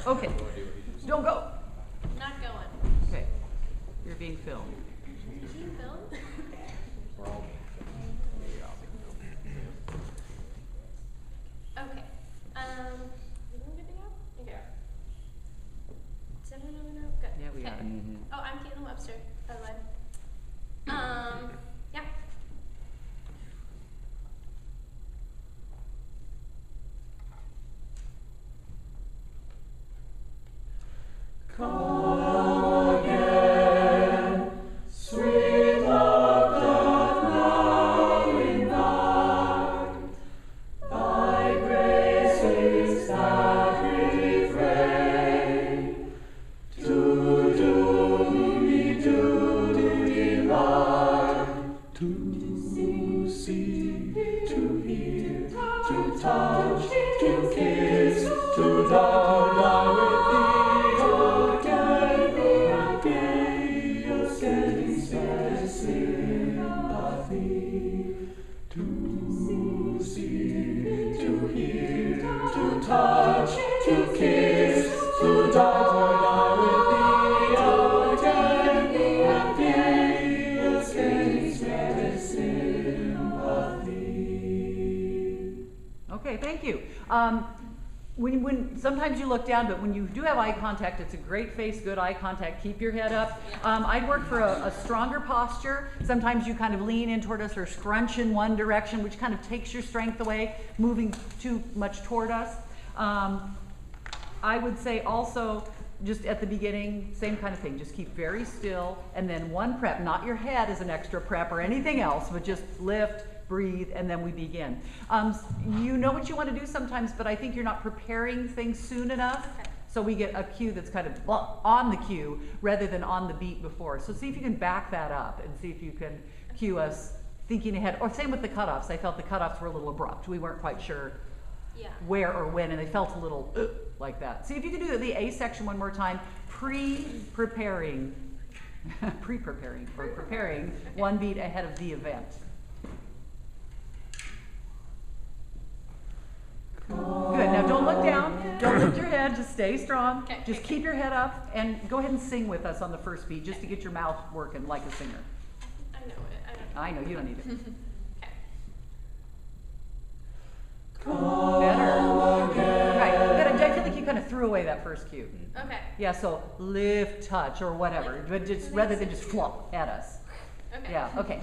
Okay. Don't go. Not going. Okay. You're being filmed. Is he filmed? Okay. Is everyone good to go? Okay. Does everyone know we know? Good. Yeah, we Okay. are. Oh, I'm Caitlin Webster, by the way. Yeah. Come again, sweet love doth now invite. Thy grace is that refrain. To do me delight, to see, to hear, to touch, to kiss, to die with thee. Touch, to kiss, to die with thee again, and gain against sympathy. Okay, thank you. When sometimes you look down, but when you do have eye contact, it's a great face, good eye contact. Keep your head up. I'd work for a stronger posture. Sometimes you kind of lean in toward us or scrunch in one direction, which kind of takes your strength away, moving too much toward us. I would say also, just at the beginning, same kind of thing. Just keep very still, and then one prep, not your head as an extra prep or anything else, but just lift, breathe, and then we begin. You know what you want to do sometimes, but I think you're not preparing things soon enough. Okay. So we get a cue that's kind of on the cue rather than on the beat before. So see if you can back that up and see if you can cue us thinking ahead. Or same with the cutoffs. I felt the cutoffs were a little abrupt. We weren't quite sure where or when, and they felt a little like that. See if you can do the A section one more time, pre-preparing or preparing one beat ahead of the event. Good. Now don't look down. Don't lift your head. Just stay strong. Okay. Just keep your head up and go ahead and sing with us on the first beat, just to get your mouth working like a singer. I know it. I know you don't need it. Okay. Better. Right. Good. I feel like you kind of threw away that first cue. Okay. Yeah. So lift, touch, or whatever, but just rather than just flop at us. Okay. Yeah. Okay.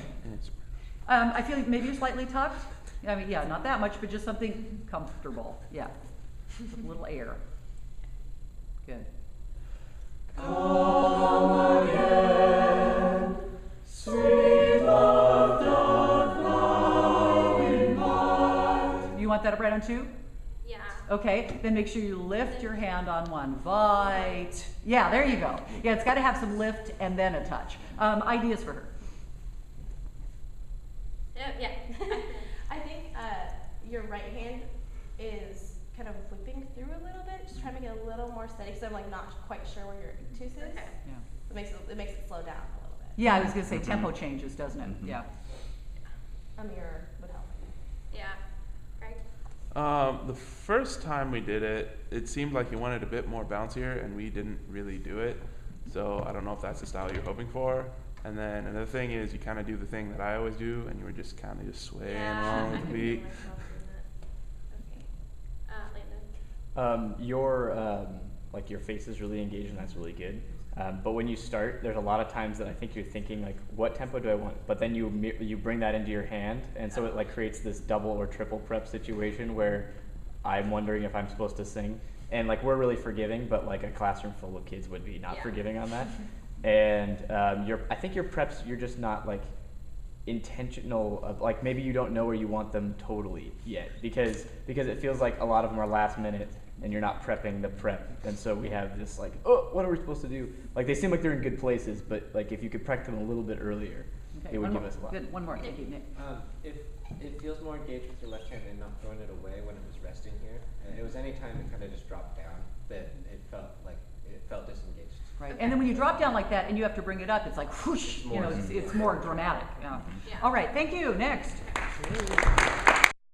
I feel like maybe you're slightly tucked. I mean, yeah, not that much, but just something comfortable. Yeah. With a little air. Good. Come again, sweet love doth now invite. You want that up right on two? Yeah. Okay, then make sure you lift your hand on one. Vite. Yeah, there you go. Yeah, it's got to have some lift and then a touch. Ideas for her? Yeah. I think your right hand is kind of whipping through a little bit, just trying to make it a little more steady, so I'm like not quite sure where your tooth is. Yeah. It makes it slow down a little bit. Yeah, I was going to say tempo changes, doesn't it? Yeah. A mirror would help. Yeah. Greg? The first time we did it, it seemed like you wanted a bit more bouncier, and we didn't really do it. So I don't know if that's the style you're hoping for. And then another thing is you kind of do the thing that I always do, and you were just kind of just swaying along with the beat. Landon? Your face is really engaged, and that's really good. But when you start, there's a lot of times that I think you're thinking like, what tempo do I want? But then you bring that into your hand, and so it like creates this double or triple prep situation where I'm wondering if I'm supposed to sing. And like we're really forgiving, but like a classroom full of kids would be not forgiving on that. And I think your preps, you're just not like intentional. Like maybe you don't know where you want them totally yet, because it feels like a lot of them are last minute, and you're not prepping the prep, and so we have this like, oh, what are we supposed to do? Like they seem like they're in good places, but like if you could prep them a little bit earlier, Okay, it would one give more. us a lot. Good. One more. Thank you, Nick. If it feels more engaged with your left hand and not throwing it away when it was resting here, and it was any time it kind of just dropped down, that it felt disengaged. Right. And then when you drop down like that and you have to bring it up, it's like whoosh, you know, it's more dramatic. Yeah. Yeah. All right. Thank you. Next.